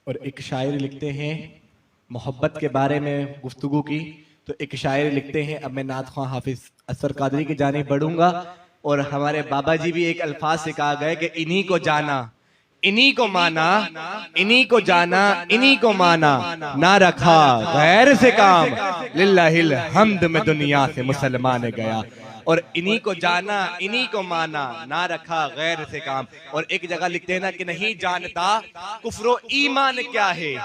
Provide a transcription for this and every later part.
और एक शायर लिखते हैं मोहब्बत के बारे में गुफ्तगू की। तो एक शायर लिखते हैं, अब मैं नात ख्वां हाफिज असर कादरी की जानिब बढ़ूंगा। और हमारे बाबा जी भी एक अल्फाज से कहा गया कि इन्हीं को जाना, इन्हीं को माना, इन्हीं को जाना, इन्हीं को माना, ना रखा गैर से काम, लिल्लाहिल हम्द में दुनिया से मुसलमान गया। और इन्हीं को जाना, इन्हीं को माना, ना रखा गैर से काम। और एक जगह लिखते हैं ना कि नहीं जानता कुफ्रो ईमान क्या है,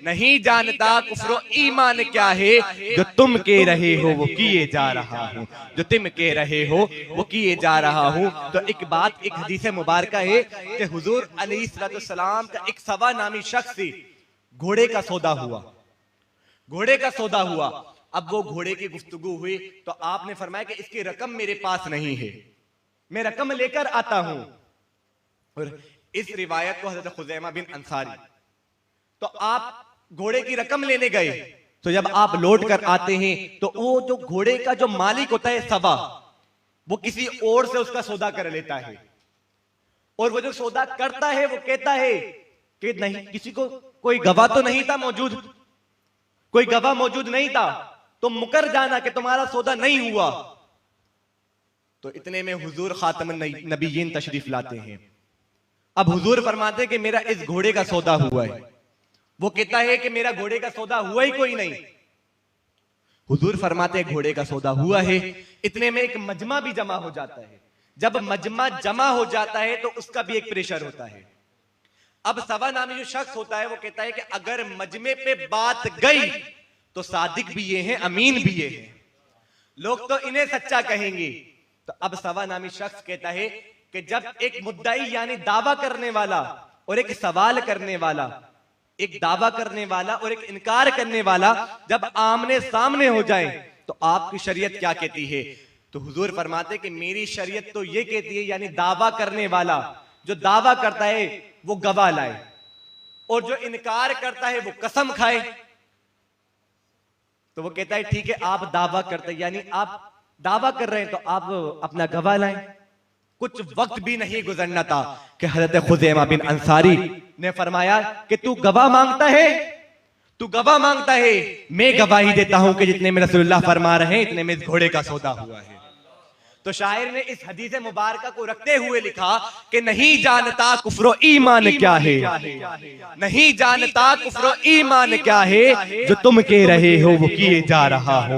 नहीं जानता कुफ्रो ईमान क्या है, जो तुम के रहे हो वो किए जा रहा हूँ, जो तुम के रहे हो वो किए जा रहा हूँ। तो एक बात, एक हदीस मुबारक है कि हुजूर अलैहिस्सलाम का एक सवा नामी शख्स से घोड़े का सौदा हुआ, घोड़े का सौदा हुआ। अब वो घोड़े की गुफ्तगू हुई तो आपने फरमाया कि इसकी रकम मेरे पास नहीं है, मैं रकम लेकर आता हूं। और इस रिवायत को हजरत खुज़ैमा बिन अंसारी, तो आप घोड़े की रकम लेने गए, तो जब आप लौट कर आते हैं तो वो जो घोड़े का जो मालिक होता है सवा, वो किसी और से उसका सौदा कर लेता है। और वो जो सौदा करता है वो कहता है कि नहीं, किसी को कोई गवाह तो नहीं था मौजूद, कोई गवाह मौजूद नहीं था, तो मुकर जाना कि तुम्हारा सौदा नहीं हुआ। तो इतने में हुजूर खातमुन नबीयीन तशरीफ लाते हैं। अब हुजूर फरमाते हैं कि मेरा इस घोड़े का सौदा हुआ है। वो कहता है कि मेरा घोड़े का सौदा हुआ ही कोई नहीं। हुजूर फरमाते हैं घोड़े का सौदा हुआ है। इतने में एक मजमा भी जमा हो जाता है। जब मजमा जमा हो जाता है तो उसका भी एक प्रेशर होता है। अब सवा नामी जो शख्स होता है वो कहता है कि अगर मजमे पे बात गई तो सादिक भी ये हैं, अमीन भी ये हैं, लोग तो इन्हें सच्चा कहेंगे। तो अब सवा नामी शख्स कहता है कि जब एक मुद्दाई यानी दावा करने वाला और एक सवाल करने वाला, एक दावा करने वाला और एक इनकार करने वाला जब आमने सामने हो जाए तो आपकी शरीयत क्या कहती है? तो हुजूर फरमाते कि मेरी शरीयत तो ये कहती है, यानी दावा करने वाला जो दावा करता है वो गवाह लाए और जो इनकार करता है वो कसम खाए। तो वो कहता है ठीक है, आप दावा करते हैं, यानी आप दावा कर रहे हैं तो आप अपना गवाह लाएं। कुछ वक्त भी नहीं गुजरना था कि हजरत खुज़ैमा बिन अंसारी ने फरमाया कि तू गवाह मांगता है, तू गवाह मांगता है, मैं गवाही देता हूं कि जितने में रसूलुल्लाह फरमा रहे हैं इतने में इस घोड़े का सौदा हुआ है। तो शायर ने इस हदीस मुबारक को रखते हुए लिखा कि नहीं जानता कुफ्र ईमान क्या है, नहीं जानता कुफ्र ईमान क्या है, जो तुम के रहे हो वो किए जा रहा हो।